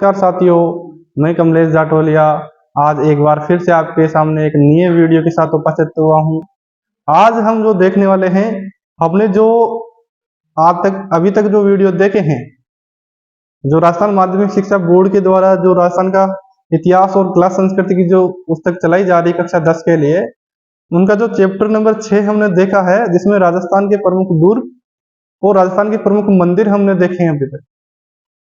नमस्कार साथियों, मैं कमलेश जाटोलिया आज एक बार फिर से आपके सामने एक नए वीडियो के साथ उपस्थित हुआ हूं। आज हम जो देखने वाले हैं, हमने जो अभी तक जो वीडियो देखे हैं, जो राजस्थान माध्यमिक शिक्षा बोर्ड के द्वारा जो राजस्थान का इतिहास और कला संस्कृति की जो पुस्तक चलाई जा रही कक्षा 10 के लिए, उनका जो चैप्टर नंबर 6 हमने देखा है, जिसमें राजस्थान के प्रमुख दुर्ग और राजस्थान के प्रमुख मंदिर हमने देखे हैं अभी तक।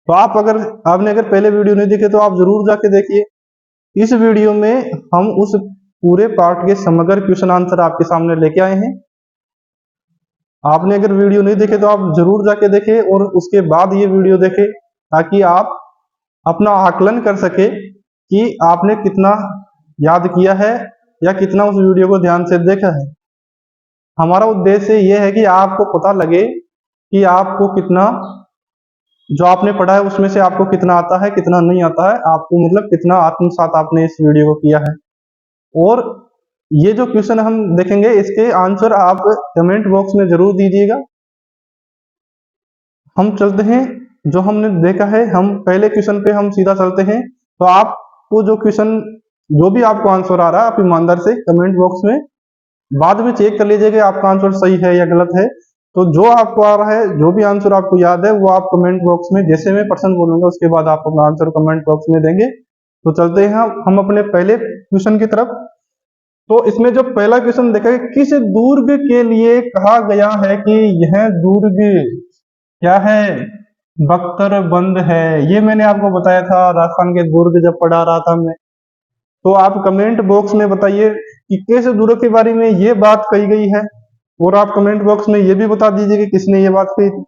तो आपने अगर पहले वीडियो नहीं देखे तो आप जरूर जाके देखिए। इस वीडियो में हम उस पूरे पार्ट के समग्र क्वेश्चन आंसर आपके सामने लेके आए हैं। आपने अगर वीडियो नहीं देखे तो आप जरूर जाके देखें और उसके बाद ये वीडियो देखें, ताकि आप अपना आकलन कर सके कि आपने कितना याद किया है या कितना उस वीडियो को ध्यान से देखा है। हमारा उद्देश्य ये है कि आपको पता लगे कि आपको कितना जो आपने पढ़ा है उसमें से आपको कितना आता है, कितना नहीं आता है, आपको मतलब कितना आत्मसात आपने इस वीडियो को किया है। और ये जो क्वेश्चन हम देखेंगे, इसके आंसर आप कमेंट बॉक्स में जरूर दीजिएगा। हम चलते हैं, जो हमने देखा है, हम पहले क्वेश्चन पे हम सीधा चलते हैं। तो आपको जो क्वेश्चन, जो भी आपको आंसर आ रहा है, आप ईमानदार से कमेंट बॉक्स में बाद में चेक कर लीजिएगा आपका आंसर सही है या गलत है। तो जो आपको आ रहा है, जो भी आंसर आपको याद है, वो आप कमेंट बॉक्स में, जैसे मैं पर्सन बोलूंगा उसके बाद आप अपना आंसर कमेंट बॉक्स में देंगे। तो चलते हैं हम अपने पहले क्वेश्चन की तरफ। तो इसमें जो पहला क्वेश्चन देखा है, किस दुर्ग के लिए कहा गया है कि यह दुर्ग क्या है, बख्तरबंद है। ये मैंने आपको बताया था राजस्थान के दुर्ग जब पढ़ा रहा था मैं। तो आप कमेंट बॉक्स में बताइए कि किस दुर्ग के बारे में ये बात कही गई है, और आप कमेंट बॉक्स में ये भी बता दीजिए कि किसने ये बात कही थी।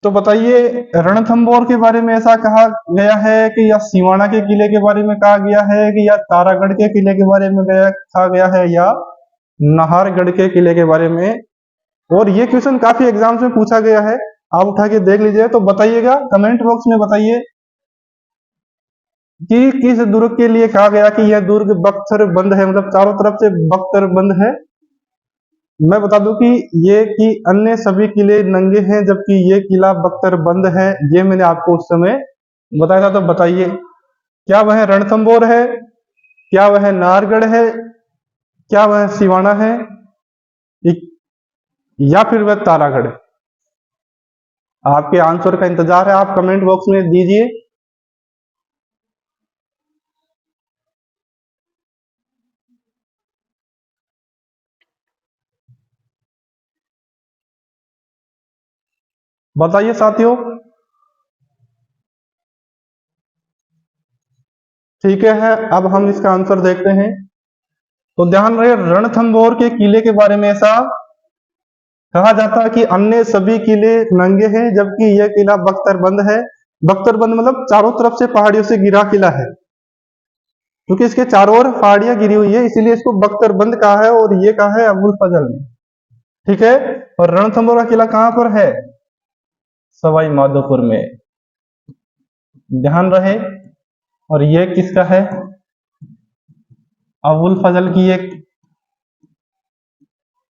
तो बताइए, रणथंभौर के बारे में ऐसा कहा गया है कि, या सिवाना के किले के बारे में कहा गया है कि, या तारागढ़ के किले के बारे में कहा गया है, या नाहरगढ़ के किले के बारे में। और ये क्वेश्चन काफी एग्जाम्स में पूछा गया है, आप उठा के देख लीजिए। तो बताइएगा, कमेंट बॉक्स में बताइए कि किस दुर्ग के लिए कहा गया कि यह दुर्ग बख्तरबंद है, मतलब चारों तरफ से बख्तरबंद है। मैं बता दूं कि ये कि अन्य सभी किले नंगे हैं जबकि ये किला बख्तरबंद है, ये मैंने आपको उस समय बताया था। तो बताइए, क्या वह रणथंभौर है, क्या वह नाहरगढ़ है, क्या वह सिवाना है, या फिर वह तारागढ़ है। आपके आंसर का इंतजार है, आप कमेंट बॉक्स में दीजिए। बताइए साथियों। ठीक है, अब हम इसका आंसर देखते हैं। तो ध्यान रहे, रणथंभौर के किले के बारे में ऐसा कहा जाता है कि अन्य सभी किले नंगे हैं जबकि यह किला बख्तरबंद है। बख्तरबंद मतलब चारों तरफ से पहाड़ियों से घिरा किला है, क्योंकि इसके चारों ओर पहाड़ियां घिरी हुई है, इसीलिए इसको बख्तरबंद कहा है। और ये कहा है अबुल फजल ने। ठीक है, और रणथंभौर का किला कहां पर है? सवाई माधोपुर में, ध्यान रहे। और ये किसका है? अबुल फजल की एक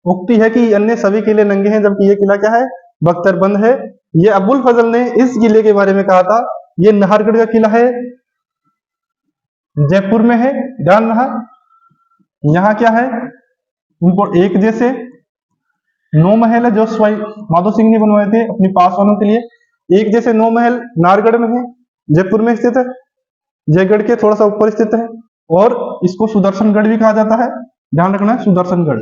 उक्ति है कि अन्य सभी किले नंगे हैं जबकि ये किला क्या है? बख्तरबंद है। ये अबुल फजल ने इस किले के बारे में कहा था। ये नाहरगढ़ का किला है, जयपुर में है, ध्यान रहा। यहाँ क्या है, उनको एक जैसे 9 महल है जो सवाई माधो सिंह ने बनवाए थे अपनी पासवानों के लिए। एक जैसे 9 महल नाहरगढ़ में है, जयपुर में स्थित है, जयगढ़ के थोड़ा सा ऊपर स्थित है। और इसको सुदर्शनगढ़ भी कहा जाता है, ध्यान रखना है, सुदर्शनगढ़।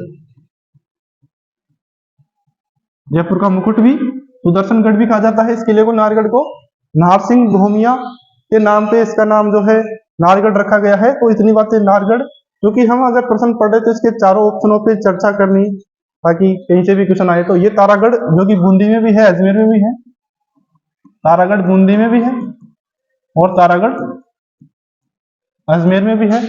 जयपुर का मुकुट भी सुदर्शनगढ़ भी कहा जाता है इस किले को, नाहरगढ़ को। नाहर सिंह धोमिया के नाम पे इसका नाम जो है नाहरगढ़ रखा गया है। तो इतनी बातें नाहरगढ़, क्योंकि हम अगर प्रश्न पढ़ रहे तो इसके चारों ऑप्शनों पे चर्चा करनी, ताकि कहीं से भी क्वेश्चन आए। तो ये तारागढ़ जो कि बूंदी में भी है, अजमेर में भी है। तारागढ़ बूंदी में भी है और तारागढ़ अजमेर में भी है।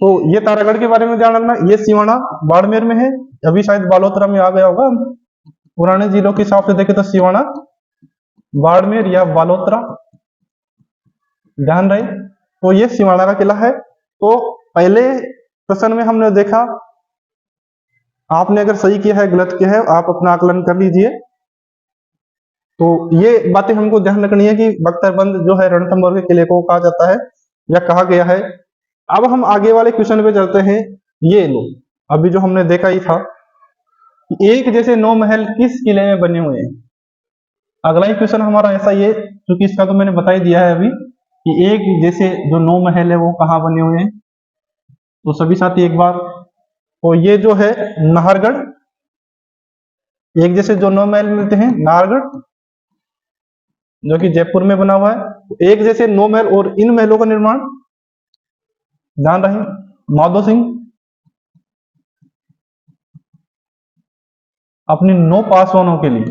तो ये तारागढ़ के बारे में ध्यान रखना। ये सिवाना बाड़मेर में है, अभी शायद बालोतरा में आ गया होगा। पुराने जिलों के हिसाब से देखे तो सिवाना, बाड़मेर या बालोतरा, ध्यान रहे। तो ये सिवाना का किला है। तो पहले प्रश्न में हमने देखा, आपने अगर सही किया है गलत किया है, आप अपना आकलन कर लीजिए। तो ये बातें हमको ध्यान रखनी है कि बख्तियारबंद जो है रणथंभौर के किले को कहा जाता है या कहा गया है। अब हम आगे वाले क्वेश्चन पे चलते हैं। ये लो, अभी जो हमने देखा ही था, एक जैसे 9 महल किस किले में बने हुए हैं। अगला ही क्वेश्चन हमारा ऐसा ही है, क्योंकि इसका तो मैंने बता ही दिया है अभी कि एक जैसे जो 9 महल है वो कहाँ बने हुए हैं। तो सभी साथी एक बार, तो ये जो है नाहरगढ़, एक जैसे जो 9 महल मिलते हैं नाहरगढ़ जो कि जयपुर में बना हुआ है। एक जैसे 9 महल, और इन महलों का निर्माण, ध्यान रहे, माधो सिंह अपनी 9 पासवानों के लिए,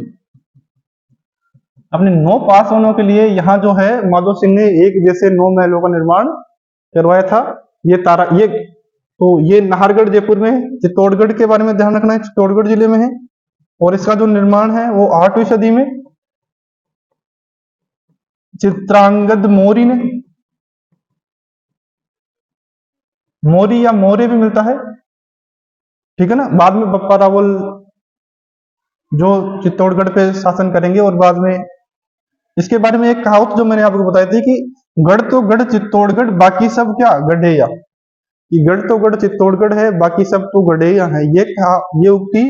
अपने 9 पासवानों के लिए यहाँ जो है माधो सिंह ने एक जैसे 9 महलों का निर्माण करवाया था। ये नाहरगढ़ जयपुर में है। चित्तौड़गढ़ के बारे में ध्यान रखना है, चित्तौड़गढ़ जिले में है, और इसका जो निर्माण है वो 8वीं सदी में चित्रांगद मौर्य ने, मौर्य या मौर्य भी मिलता है, ठीक है ना। बाद में बप्पा रावल जो चित्तौड़गढ़ पे शासन करेंगे, और बाद में इसके बारे में एक कहावत जो मैंने आपको बताई थी कि गढ़ तो गढ़ चित्तौड़गढ़ बाकी सब क्या गढ़ेया, कि गढ़ तो गढ़ चित्तौड़गढ़ है बाकी सब तो गढ़ेया है। ये उक्ति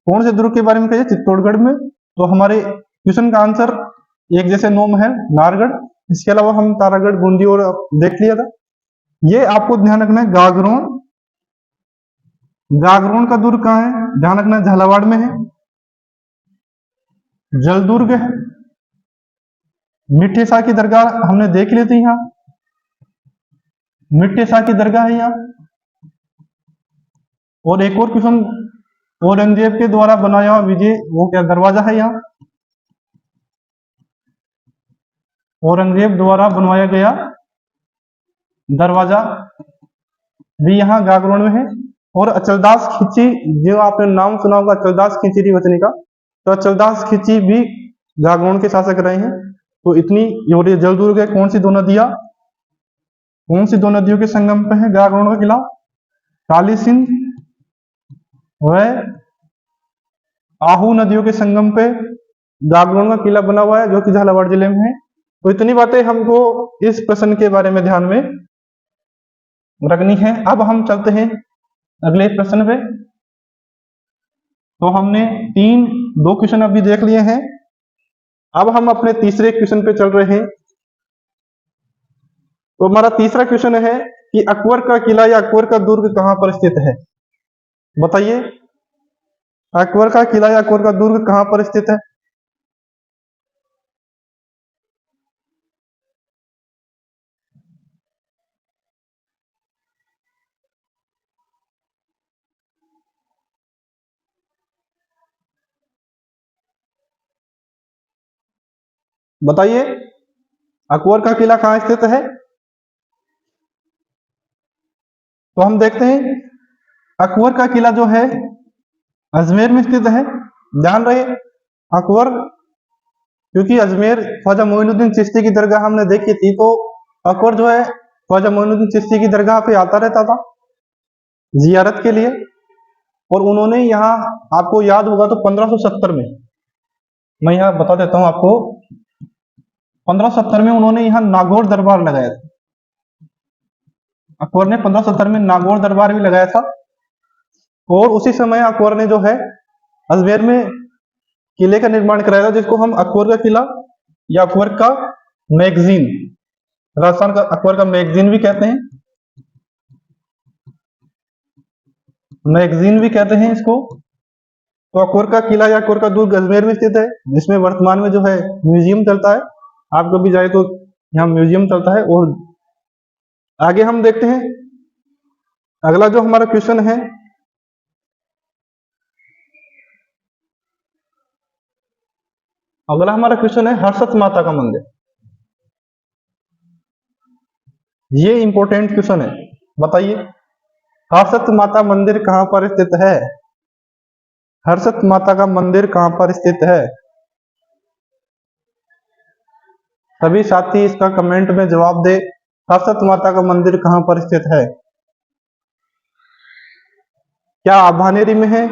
कौन से दुर्ग के बारे में कही है? चित्तौड़गढ़ में। तो हमारे क्वेश्चन का आंसर एक जैसे 9 महल नाहरगढ़। इसके अलावा हम तारागढ़, बूंदी और देख लिया था। ये आपको ध्यान रखना है गागरोन, गागरोन का दुर्ग कहाँ है? ध्यान रखना है झालावाड़ में है। जलदुर्ग है, मिठे शाह की दरगाह हमने देख ली थी, यहाँ मिठे शाह की दरगाह है यहाँ। और एक और क्वेश्चन, औरंगजेब के द्वारा बनाया हुआ विजय वो क्या दरवाजा है यहाँ, औरंगजेब द्वारा बनवाया गया दरवाजा भी यहाँ गागरोन में है। और अचलदास खिची, जो आपने नाम सुना होगा अचलदास खिचरी वचनी का, तो अचलदास खिची भी गागरोन के शासक रहे हैं। तो इतनी, और ये जलदुर्ग है, कौन सी दो नदियां, कौन सी दो नदियों के संगम पे है गागरोन का किला? काली सिंध व आहू नदियों के संगम पे गागरोन का किला बना हुआ है, जो कि झालावाड़ जिले में है। तो इतनी बातें हमको इस प्रश्न के बारे में ध्यान में रखनी है। अब हम चलते हैं अगले प्रश्न पे। तो हमने 2 क्वेश्चन अभी देख लिए हैं। अब हम अपने तीसरे क्वेश्चन पे चल रहे हैं। तो हमारा तीसरा क्वेश्चन है कि अकबर का किला या अकबर का दुर्ग कहां पर स्थित है? बताइए, अकबर का किला या अकबर का दुर्ग कहां पर स्थित है? बताइए, अकबर का किला कहां स्थित है? तो हम देखते हैं अकबर का किला जो है अजमेर में स्थित है। ध्यान रहे, अकबर, क्योंकि अजमेर ख्वाजा मोइनुद्दीन चिश्ती की दरगाह हमने देखी थी, तो अकबर जो है ख्वाजा मोइनुद्दीन चिश्ती की दरगाह पे आता रहता था जियारत के लिए। और उन्होंने यहाँ, आपको याद होगा तो 1570 में, मैं यहाँ बता देता हूँ आपको, 1570 में उन्होंने यहाँ नागौर दरबार लगाया था। अकबर ने 1570 में नागौर दरबार भी लगाया था। और उसी समय अकबर ने जो है अजमेर में किले का निर्माण कराया था, जिसको हम अकबर का किला या अकबर का मैगजीन, राजस्थान का अकबर का मैगजीन भी कहते हैं, मैगजीन भी कहते हैं इसको। तो अकबर का किला या अकबर का दुर्ग अजमेर में स्थित है, जिसमें वर्तमान में जो है म्यूजियम चलता है। आप कभी जाए तो यहाँ म्यूजियम चलता है। और आगे हम देखते हैं अगला जो हमारा क्वेश्चन है, अगला हमारा क्वेश्चन है हर्षद माता का मंदिर। ये इंपॉर्टेंट क्वेश्चन है। बताइए, हर्षद माता मंदिर कहां पर स्थित है? हर्षद माता का मंदिर कहां पर स्थित है? सभी साथी इसका कमेंट में जवाब दे। हर्षद माता का मंदिर कहां पर स्थित है? क्या आभानेरी में है,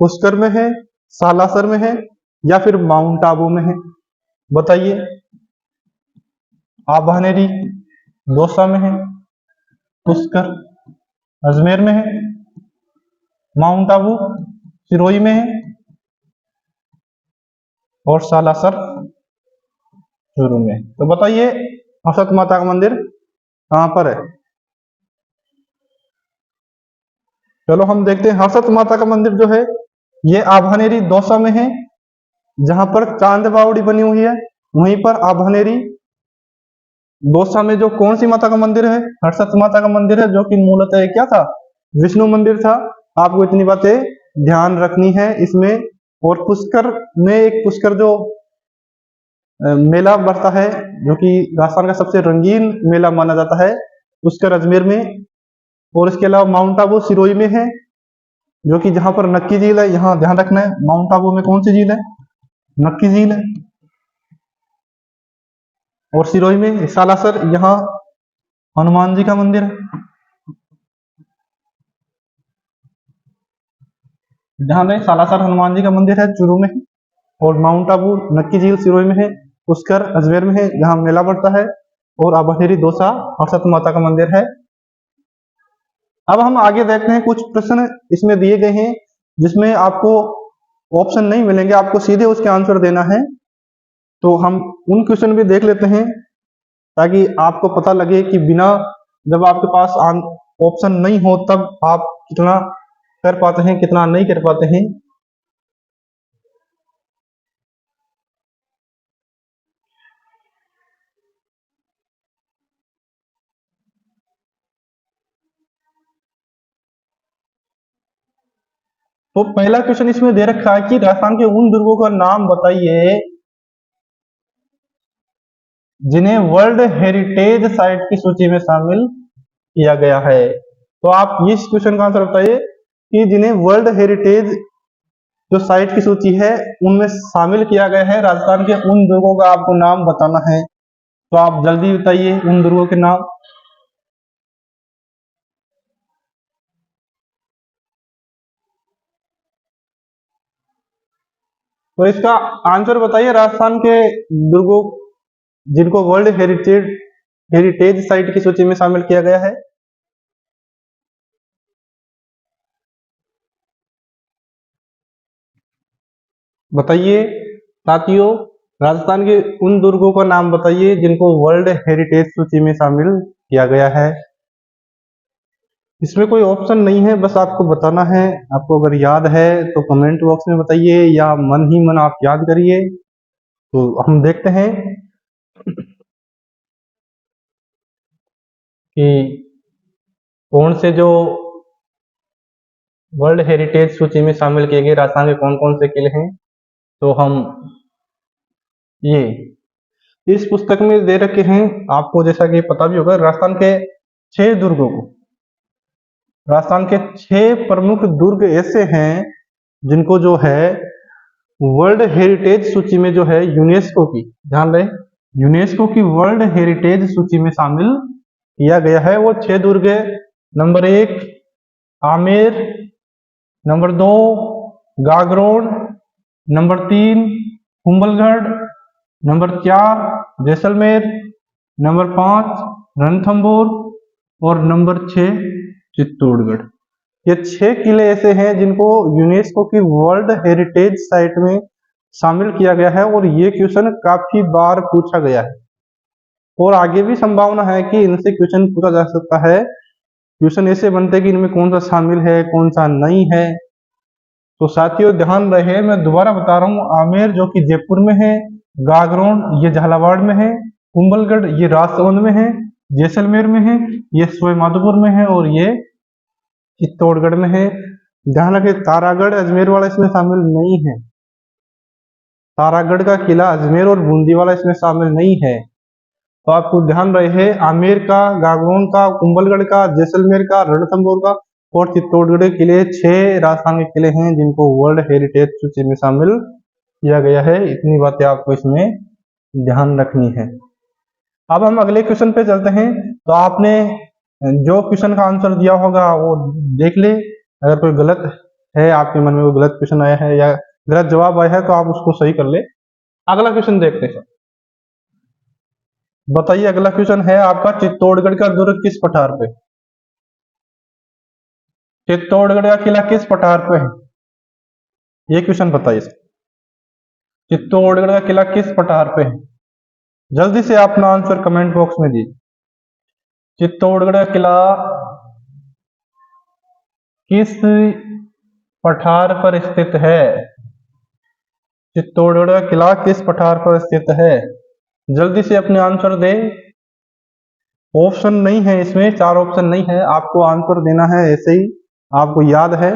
पुष्कर में है, सालासर में है, या फिर माउंट आबू में है? बताइए। आभानेरी दौसा में है, पुष्कर अजमेर में है, माउंट आबू सिरोही में है और सालासर चूरू में। तो बताइए हर्षद माता का मंदिर कहां पर है? चलो हम देखते हैं। हर्षद माता का मंदिर जो है ये आभानेरी दौसा में है, जहां पर चांद बावड़ी बनी हुई है। वहीं पर आभानेरी दौसा में जो कौन सी माता का मंदिर है? हर्षद माता का मंदिर है, जो कि मूलतः क्या था? विष्णु मंदिर था। आपको इतनी बातें ध्यान रखनी है इसमें। और पुष्कर में एक पुष्कर जो मेला बढ़ता है, जो कि राजस्थान का सबसे रंगीन मेला माना जाता है, पुष्कर अजमेर में। और इसके अलावा माउंट आबू सिरोही में है, जो कि जहां पर नक्की झील है। यहाँ ध्यान रखना है, माउंट आबू में कौन सी झील है? नक्की झील है। और सिरोही में सालासर, यहाँ हनुमान जी का मंदिर है। ध्यान रहे, सालासर हनुमान जी का मंदिर है चूरू में। और माउंट आबू नक्की झील सिरोही में है, पुष्कर अजमेर में है जहां मेला बढ़ता है, और आभानेरी दौसा हर्षद माता का मंदिर है। अब हम आगे देखते हैं। कुछ प्रश्न इसमें दिए गए हैं जिसमें आपको ऑप्शन नहीं मिलेंगे, आपको सीधे उसके आंसर देना है। तो हम उन क्वेश्चन भी देख लेते हैं ताकि आपको पता लगे कि बिना, जब आपके पास ऑप्शन नहीं हो तब आप कितना कर पाते हैं, कितना नहीं कर पाते हैं। तो पहला क्वेश्चन इसमें दे रखा है कि राजस्थान के उन दुर्गों का नाम बताइए जिन्हें वर्ल्ड हेरिटेज साइट की सूची में शामिल किया गया है। तो आप इस क्वेश्चन का आंसर बताइए कि जिन्हें वर्ल्ड हेरिटेज जो साइट की सूची है उनमें शामिल किया गया है, राजस्थान के उन दुर्गों का आपको नाम बताना है। तो आप जल्दी बताइए उन दुर्गों के नाम। तो इसका आंसर बताइए, राजस्थान के दुर्गों जिनको वर्ल्ड हेरिटेज हेरिटेज साइट की सूची में शामिल किया गया है। बताइए साथियों, राजस्थान के उन दुर्गों का नाम बताइए जिनको वर्ल्ड हेरिटेज सूची में शामिल किया गया है। इसमें कोई ऑप्शन नहीं है, बस आपको बताना है। आपको अगर याद है तो कमेंट बॉक्स में बताइए, या मन ही मन आप याद करिए। तो हम देखते हैं कि कौन से जो वर्ल्ड हेरिटेज सूची में शामिल किए गए राजस्थान के कौन कौन से किले हैं। तो हम ये इस पुस्तक में दे रखे हैं। आपको जैसा कि पता भी होगा, राजस्थान के 6 दुर्गों को, राजस्थान के 6 प्रमुख दुर्ग ऐसे हैं जिनको जो है वर्ल्ड हेरिटेज सूची में जो है यूनेस्को की, ध्यान रहे, यूनेस्को की वर्ल्ड हेरिटेज सूची में शामिल किया गया है। वो 6 दुर्ग है। Number 1 Amer, number 2 Gagron, number 3 Kumbhalgarh, number 4 Jaisalmer, number 5 Ranthambore और नंबर 6 चित्तौड़गढ़। ये 6 किले ऐसे हैं जिनको यूनेस्को की वर्ल्ड हेरिटेज साइट में शामिल किया गया है। और ये क्वेश्चन काफी बार पूछा गया है और आगे भी संभावना है कि इनसे क्वेश्चन पूछा जा सकता है। क्वेश्चन ऐसे बनते हैं कि इनमें कौन सा शामिल है, कौन सा नहीं है। तो साथियों ध्यान रहे, मैं दोबारा बता रहा हूँ, आमेर जो कि जयपुर में है, गागरोन ये झालावाड़ में है, कुंभलगढ़ ये राजसमंद में है, जैसलमेर में है, ये सवाईमाधोपुर में है और ये चित्तौड़गढ़ में है। ध्यान रखें, तारागढ़ अजमेर वाला इसमें शामिल नहीं है। तारागढ़ का किला अजमेर और बूंदी वाला इसमें शामिल नहीं है। तो आपको ध्यान रहे, आमेर का, गागरोन का, कुंभलगढ़ का, जैसलमेर का, रणथंभौर का और चित्तौड़गढ़ के किले 6 राजस्थान के किले हैं जिनको वर्ल्ड हेरिटेज सूची में शामिल किया गया है। इतनी बातें आपको इसमें ध्यान रखनी है। अब हम अगले क्वेश्चन पे चलते हैं। तो आपने जो क्वेश्चन का आंसर दिया होगा वो देख ले। अगर कोई गलत है, आपके मन में कोई गलत क्वेश्चन आया है या गलत जवाब आया है, तो आप उसको सही कर ले। अगला क्वेश्चन देखते हैं। बताइए, अगला क्वेश्चन है आपका, चित्तौड़गढ़ का दुर्ग किस पठार पे? चित्तौड़गढ़ का किला किस पठार पे है? ये क्वेश्चन बताइए। चित्तौड़गढ़ का किला किस पठार पे है? जल्दी से अपना आंसर कमेंट बॉक्स में दीजिए। चित्तौड़गढ़ का किला किस पठार पर स्थित है? चित्तौड़गढ़ का किला किस पठार पर स्थित है? जल्दी से अपने आंसर दे। ऑप्शन नहीं है इसमें, 4 ऑप्शन नहीं है, आपको आंसर देना है ऐसे ही, आपको याद है।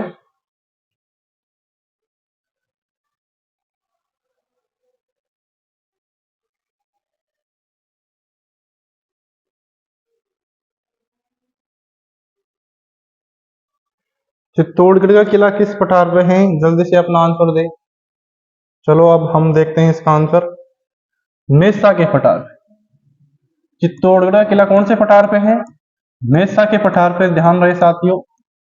चित्तौड़गढ़ का किला किस पठार पे है? जल्दी से अपना आंसर दे। चलो अब हम देखते हैं इसका आंसर। मेसा के पठार। चित्तौड़गढ़ का किला कौन से पठार पे है? मेसा के पठार पे, ध्यान रहे साथियों।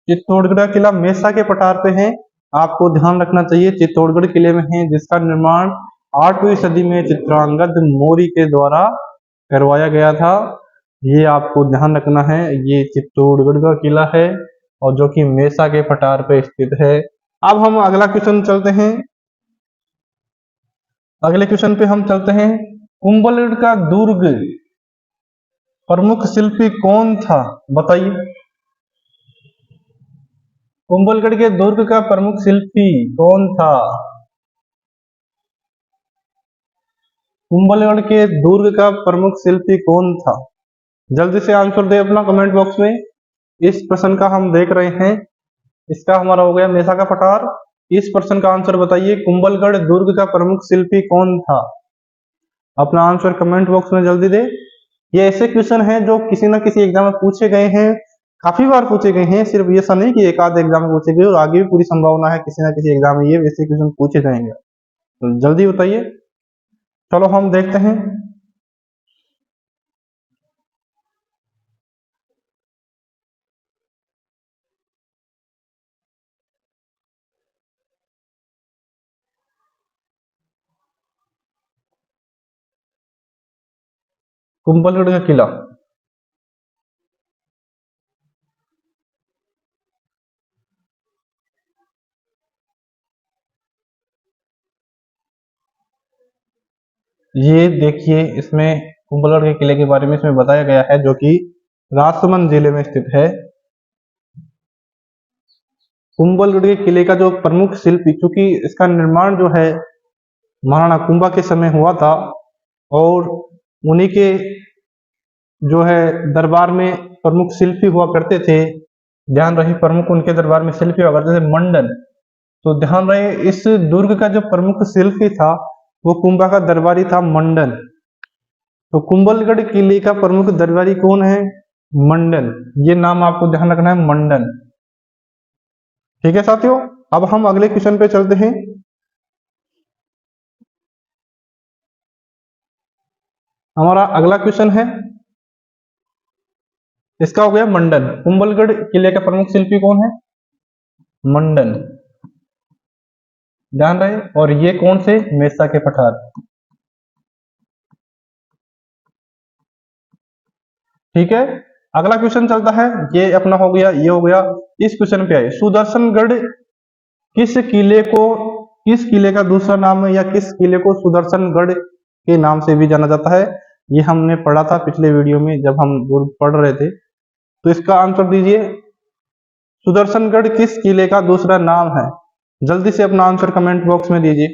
चित्तौड़गढ़ का किला मेसा के पठार पे है, आपको ध्यान रखना चाहिए। चित्तौड़गढ़ किले में है जिसका निर्माण 8वीं सदी में चित्रांगद मौर्य के द्वारा करवाया गया था। ये आपको ध्यान रखना है, ये चित्तौड़गढ़ का किला है और जो कि मेसा के पठार पे स्थित है। अब हम अगला क्वेश्चन चलते हैं। अगले क्वेश्चन पे हम चलते हैं। कुंभलगढ़ का दुर्ग प्रमुख शिल्पी कौन था? बताइए। कुंभलगढ़ के दुर्ग का प्रमुख शिल्पी कौन था? कुंभलगढ़ के दुर्ग का प्रमुख शिल्पी कौन था? जल्दी से आंसर दे अपना कमेंट बॉक्स में। इस प्रश्न का हम देख रहे हैं, इसका हमारा हो गया मेसा का पठार। इस प्रश्न का आंसर बताइए, कुंभलगढ़ दुर्ग का प्रमुख शिल्पी कौन था? अपना आंसर कमेंट बॉक्स में जल्दी दे। ये ऐसे क्वेश्चन हैं जो किसी न किसी एग्जाम में पूछे गए हैं, काफी बार पूछे गए हैं, सिर्फ ये ऐसा नहीं कि एक आध एग्जाम में पूछे गए, और आगे भी पूरी संभावना है किसी न किसी एग्जाम में ये वैसे क्वेश्चन पूछे जाएंगे। तो जल्दी बताइए। चलो हम देखते हैं। कुंभलगढ़ का किला, ये देखिए इसमें कुंभलगढ़ के किले के बारे में इसमें बताया गया है, जो कि राजसमंद जिले में स्थित है। कुंभलगढ़ के किले का जो प्रमुख शिल्पी, चूंकि इसका निर्माण जो है महाराणा कुंभा के समय हुआ था, और उन्हीं के जो है दरबार में प्रमुख शिल्पी हुआ करते थे। ध्यान रहे, प्रमुख उनके दरबार में शिल्पी हुआ करते थे मंडन। तो ध्यान रहे, इस दुर्ग का जो प्रमुख शिल्पी था वो कुंभा का दरबारी था मंडन। तो कुंभलगढ़ किले का प्रमुख दरबारी कौन है? मंडन। ये नाम आपको ध्यान रखना है, मंडन। ठीक है साथियों, अब हम अगले क्वेश्चन पे चलते हैं। हमारा अगला क्वेश्चन है, इसका हो गया मंडन। कुंभलगढ़ किले का प्रमुख शिल्पी कौन है? मंडन। ध्यान रहे, और ये कौन से? मेसा के पठार। ठीक है, अगला क्वेश्चन चलता है। ये अपना हो गया, ये हो गया। इस क्वेश्चन पे आइए, सुदर्शनगढ़ किस किले को, किस किले का दूसरा नाम है, या किस किले को सुदर्शनगढ़ के नाम से भी जाना जाता है? ये हमने पढ़ा था पिछले वीडियो में जब हम पढ़ रहे थे। तो इसका आंसर दीजिए, सुदर्शनगढ़ किस किले का दूसरा नाम है? जल्दी से अपना आंसर कमेंट बॉक्स में दीजिए।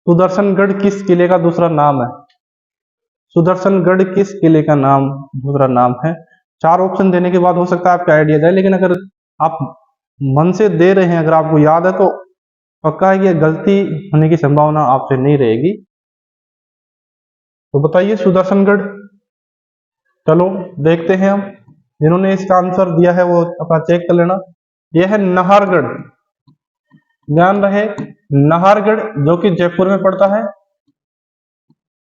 सुदर्शनगढ़ किस किले का दूसरा नाम है? सुदर्शनगढ़ किस किले का नाम दूसरा नाम है? 4 ऑप्शन देने के बाद हो सकता है आपका आइडिया जाए, लेकिन अगर आप मन से दे रहे हैं, अगर आपको याद है, तो पक्का है कि गलती होने की संभावना आपसे नहीं रहेगी। तो बताइए सुदर्शनगढ़। चलो देखते हैं हम, जिन्होंने इसका आंसर दिया है वो अपना चेक कर लेना। यह है नाहरगढ़। ध्यान रहे, नाहरगढ़ जो कि जयपुर में पड़ता है।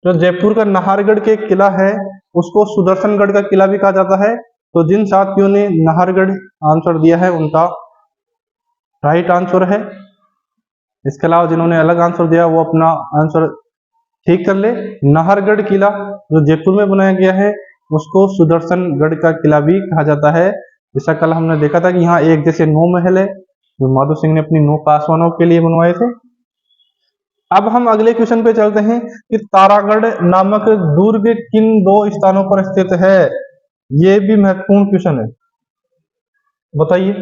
जो जयपुर का नाहरगढ़ के किला है उसको सुदर्शनगढ़ का किला भी कहा जाता है। तो जिन साथियों ने नाहरगढ़ आंसर दिया है उनका राइट आंसर है। इसके अलावा जिन्होंने अलग आंसर दिया वो अपना आंसर ठीक कर ले। नाहरगढ़ किला जो जयपुर में बनाया गया है उसको सुदर्शनगढ़ का किला भी कहा जाता है। जैसा कल हमने देखा था कि यहाँ एक जैसे 9 महल है जो माधो सिंह ने अपनी 9 पासवानों के लिए बनवाए थे। अब हम अगले क्वेश्चन पे चलते हैं कि तारागढ़ नामक दुर्ग किन 2 स्थानों पर स्थित है। ये भी महत्वपूर्ण क्वेश्चन है, बताइए।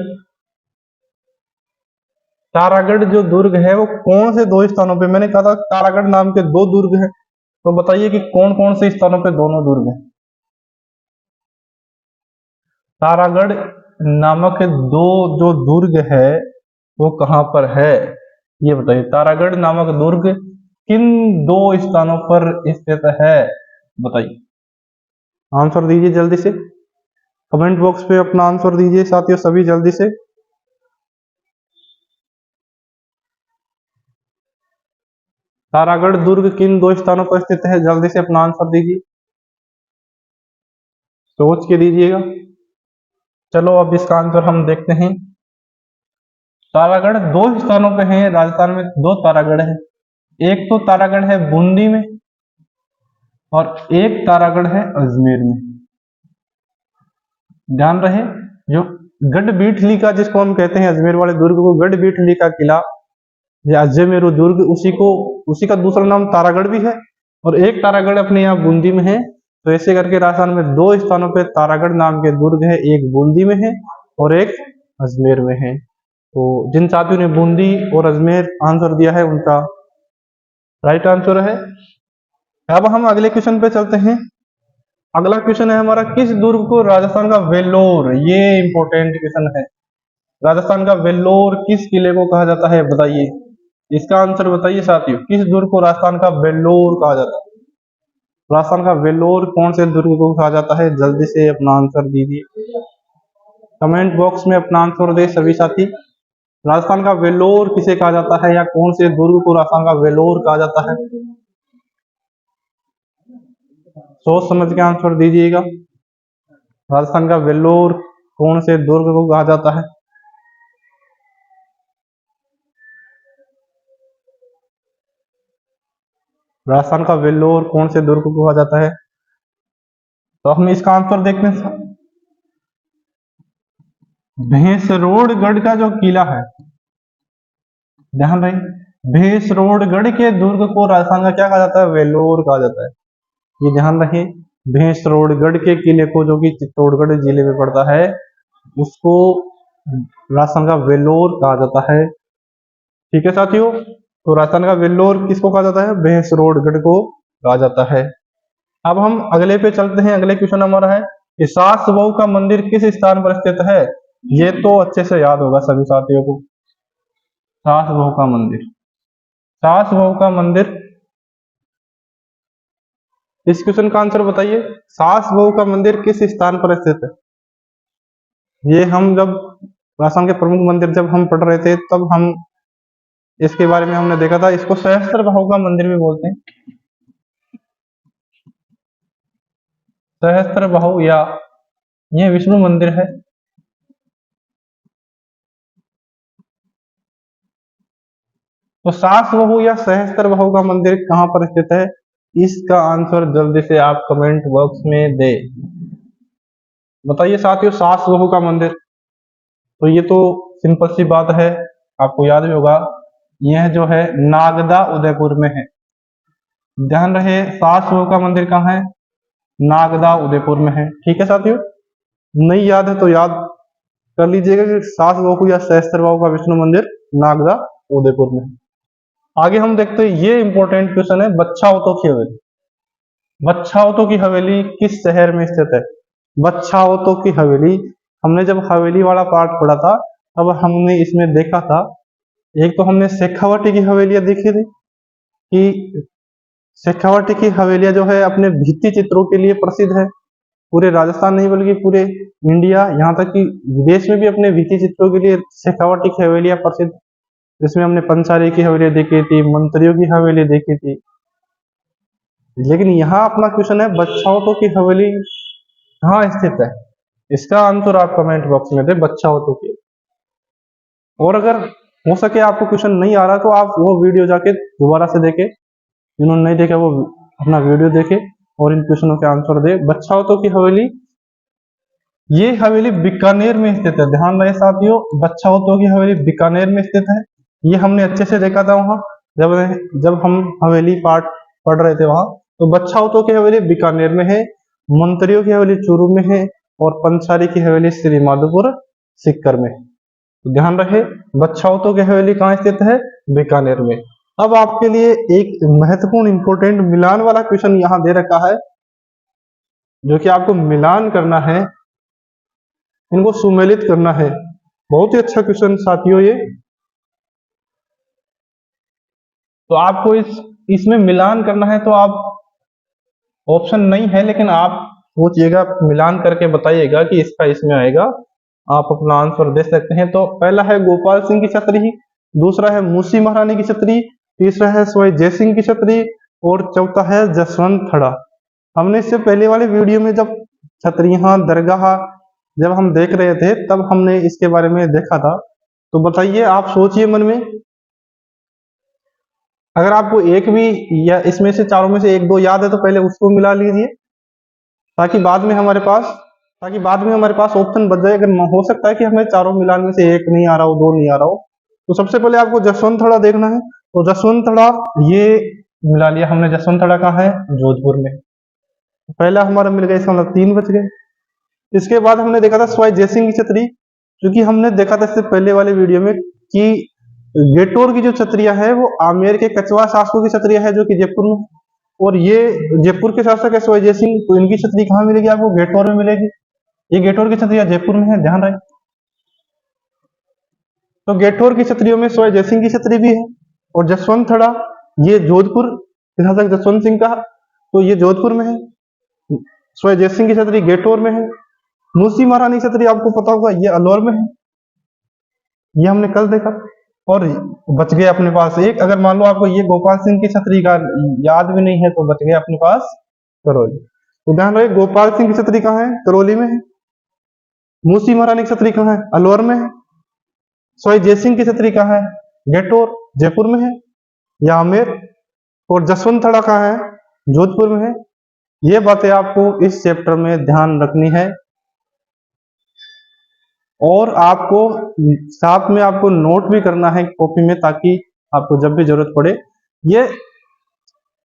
तारागढ़ जो दुर्ग है वो कौन से 2 स्थानों पे, मैंने कहा था तारागढ़ नाम के 2 दुर्ग हैं, तो बताइए कि कौन कौन से स्थानों पे दोनों दुर्ग हैं। तारागढ़ नामक 2 जो दुर्ग है वो कहां पर है, ये बताइए। तारागढ़ नामक दुर्ग किन 2 स्थानों पर स्थित है, बताइए। आंसर दीजिए जल्दी से, कमेंट बॉक्स पे अपना आंसर दीजिए साथियों सभी जल्दी से। तारागढ़ दुर्ग किन 2 स्थानों पर स्थित है, जल्दी से अपना आंसर दीजिए, सोच के दीजिएगा। चलो अब इसका आंसर हम देखते हैं। तारागढ़ 2 स्थानों पे है, राजस्थान में 2 तारागढ़ है। एक तो तारागढ़ है बूंदी में और एक तारागढ़ है अजमेर में। ध्यान रहे, जो गढ़बीठली का जिसको हम कहते हैं अजमेर वाले दुर्ग को गढ़बीठली का किला या अजमेर दुर्ग, उसी का दूसरा नाम तारागढ़ भी है और एक तारागढ़ अपने यहाँ बूंदी में है। तो ऐसे करके राजस्थान में 2 स्थानों पे तारागढ़ नाम के दुर्ग है, एक बूंदी में है और एक अजमेर में है। तो जिन साथियों ने बूंदी और अजमेर आंसर दिया है उनका राइट आंसर है। अब हम अगले क्वेश्चन पे चलते हैं। अगला क्वेश्चन है हमारा, किस दुर्ग को राजस्थान का वेल्लोर, ये इंपॉर्टेंट क्वेश्चन है। राजस्थान का वेल्लोर किस किले को कहा जाता है, बताइए। इसका आंसर बताइए साथियों, किस दुर्ग को राजस्थान का वेल्लोर कहा जाता है। राजस्थान का वेल्लोर कौन से दुर्ग को कहा जाता है, जल्दी से अपना आंसर दीजिए, कमेंट बॉक्स में अपना आंसर दे सभी साथी। राजस्थान का वेल्लोर किसे कहा जाता है या कौन से दुर्ग को राजस्थान का वेल्लोर कहा जाता है, सोच समझ के आंसर दीजिएगा। राजस्थान का वेल्लोर कौन से दुर्ग को कहा जाता है। राजस्थान का वेल्लोर कौन से दुर्ग को कहा जाता है, तो हम इसका आंसर देखते हैं। भैंसरोडगढ़ का जो किला है, ध्यान रहे, भैंसरोडगढ़ के दुर्ग को राजस्थान का क्या कहा जाता है, वेल्लोर कहा जाता है। ये ध्यान रहे, भैंसरोडगढ़ के किले को जो कि चित्तौड़गढ़ जिले में पड़ता है उसको राजस्थान का वेल्लोर कहा जाता है। ठीक है साथियों, तो राजस्थान का वेल्लोर किसको कहा जाता है, भैंसरोडगढ़ को कहा जाता है। अब हम अगले पे चलते हैं। अगले क्वेश्चन हमारा है कि सास बहू का मंदिर किस स्थान पर स्थित है। ये तो अच्छे से याद होगा सभी साथियों को, सास बहू का मंदिर। सास बहू का मंदिर, इस क्वेश्चन का आंसर बताइए, सास बहू का मंदिर किस स्थान पर स्थित है। ये हम जब राजस्थान के प्रमुख मंदिर जब हम पढ़ रहे थे तब हम इसके बारे में हमने देखा था। इसको सहस्त्र बाहु का मंदिर भी बोलते हैं, सहस्त्र बाहु, या ये विष्णु मंदिर है। तो सास बहू या सहस्त्र बाहु का मंदिर कहां पर स्थित है, इसका आंसर जल्दी से आप कमेंट बॉक्स में दे, बताइए साथियों। सास बहू का मंदिर, तो ये तो सिंपल सी बात है, आपको याद भी होगा, यह जो है नागदा उदयपुर में है। ध्यान रहे, सास बहू का मंदिर कहाँ है, नागदा उदयपुर में है। ठीक है साथियों, नहीं याद है तो याद कर लीजिएगा कि सास बहू या सहस्त्र बाहु का विष्णु मंदिर नागदा उदयपुर में है। आगे हम देखते हैं, ये इंपॉर्टेंट क्वेश्चन है, बच्छावतों की हवेली। बच्छावतों की हवेली किस शहर में स्थित है। बच्छावतों की हवेली, हमने जब हवेली वाला पार्ट पढ़ा था तब हमने इसमें देखा था, एक तो हमने शेखावाटी की हवेलियां देखी थी कि शेखावाटी की हवेलियां जो है अपने भित्ति चित्रों के लिए प्रसिद्ध है। पूरे राजस्थान नहीं बल्कि पूरे इंडिया, यहाँ तक कि विदेश में भी अपने भित्ति चित्रों के लिए शेखावाटी की हवेलियां प्रसिद्ध। जिसमें हमने पंसारी की हवेली देखी थी, मंत्रियों की हवेली देखी थी। लेकिन यहाँ अपना क्वेश्चन है बच्छावतों की हवेली कहाँ स्थित है, इसका आंसर आप कमेंट बॉक्स में दे, बच्छावतों की। और अगर हो सके आपको क्वेश्चन नहीं आ रहा तो आप वो वीडियो जाके दोबारा से देखें, जिन्होंने नहीं देखा वो अपना वीडियो देखे और इन क्वेश्चनों के आंसर दे। बच्छावतों की हवेली, ये हवेली बीकानेर में स्थित है। ध्यान रहे साथियों, बच्छावतों की हवेली बीकानेर में स्थित है। ये हमने अच्छे से देखा था वहां जब हम हवेली पाठ पढ़ रहे थे वहां। तो बच्छावतों की हवेली बीकानेर में है, मंत्रियों की हवेली चूरू में है और पंसारी की हवेली श्री माधोपुर सीकर में। तो ध्यान रहे, बच्छावतों की हवेली कहाँ स्थित है? बीकानेर में। अब आपके लिए एक महत्वपूर्ण इंपोर्टेंट मिलान वाला क्वेश्चन यहाँ दे रखा है, जो कि आपको मिलान करना है, इनको सुमेलित करना है। बहुत ही अच्छा क्वेश्चन साथियों ये। तो आपको इसमें मिलान करना है, तो आप ऑप्शन नहीं है लेकिन आप सोचिएगा, मिलान करके बताइएगा कि इसका इसमें आएगा। आप अपना आंसर दे सकते हैं। तो पहला है गोपाल सिंह की छतरी, दूसरा है मूसी महारानी की छतरी, तीसरा है सवाई जय सिंह की छतरी और चौथा है जसवंत थड़ा। हमने इससे पहले वाले वीडियो में जब छतरियां दरगाह जब हम देख रहे थे तब हमने इसके बारे में देखा था। तो बताइए, आप सोचिए मन में, अगर आपको एक भी या इसमें से चारों में से एक दो याद है तो पहले उसको मिला लीजिए, ताकि बाद में हमारे पास ऑप्शन बच जाए। अगर हो सकता है कि हमें चारों मिलान में से एक नहीं आ रहा हो, दो नहीं आ रहा हो, तो सबसे पहले आपको जसवंत थड़ा देखना है। तो जसवंत थड़ा ये मिला लिया हमने। जसवंत थड़ा कहाँ है? जोधपुर में। पहला हमारा मिल गया, इसका मतलब 3 बच गए। इसके बाद हमने देखा था सवाई जयसिंह की छतरी, क्योंकि हमने देखा था इससे पहले वाले वीडियो में कि गेटोर की जो छतरियां है वो आमेर के कचवा शासकों की छतरियां है, जो कि जयपुर में, और ये जयपुर के शासक है सवाई जयसिंह। तो इनकी छतरी कहाँ मिलेगी? आपको गेटोर में मिलेगी। ये गेटोर की छतरियां जयपुर में है, ध्यान रहे। तो गेटोर की छतरियों में सवाई जयसिंह की छतरी भी है। और जसवंत थड़ा ये जोधपुर के शासक जसवंत सिंह का, तो ये जोधपुर में है। सवाई जयसिंह की छतरी गेटोर में है। मूसी महारानी की छतरी आपको पता होगा ये अलवर में है, ये हमने कल देखा। और बच गए अपने पास एक। अगर मान लो आपको ये गोपाल सिंह की छतरी का याद भी नहीं है तो बच गए अपने पास करौली। तो ध्यान रहे, गोपाल सिंह की छतरी कहाँ है? करौली में है। मूसी महारानी की छतरी कहाँ है? अलवर में है। सवाई जयसिंह की छतरी कहाँ है? गेटोर जयपुर में है या आमेर। और जसवंत थड़ा कहाँ है? जोधपुर में है। ये बातें आपको इस चैप्टर में ध्यान रखनी है। और आपको साथ में आपको नोट भी करना है कॉपी में, ताकि आपको जब भी जरूरत पड़े। ये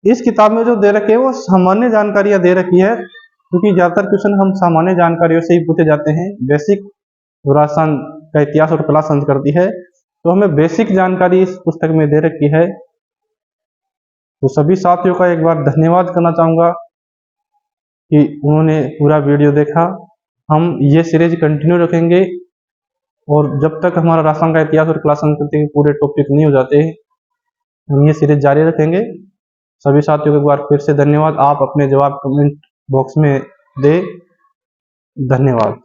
इस किताब में जो दे रखे है वो सामान्य जानकारियां दे रखी है, क्योंकि ज्यादातर क्वेश्चन हम सामान्य जानकारियों से ही पूछे जाते हैं। बेसिक राजस्थान का इतिहास और कला संस्कृति है, तो हमें बेसिक जानकारी इस पुस्तक में दे रखी है। तो सभी साथियों का एक बार धन्यवाद करना चाहूंगा कि उन्होंने पूरा वीडियो देखा। हम ये सीरीज कंटिन्यू रखेंगे, और जब तक हमारा राजस्थान का इतिहास और कला संस्कृति के पूरे टॉपिक नहीं हो जाते हम ये सीरीज जारी रखेंगे। सभी साथियों को एक बार फिर से धन्यवाद। आप अपने जवाब कमेंट बॉक्स में दें। धन्यवाद।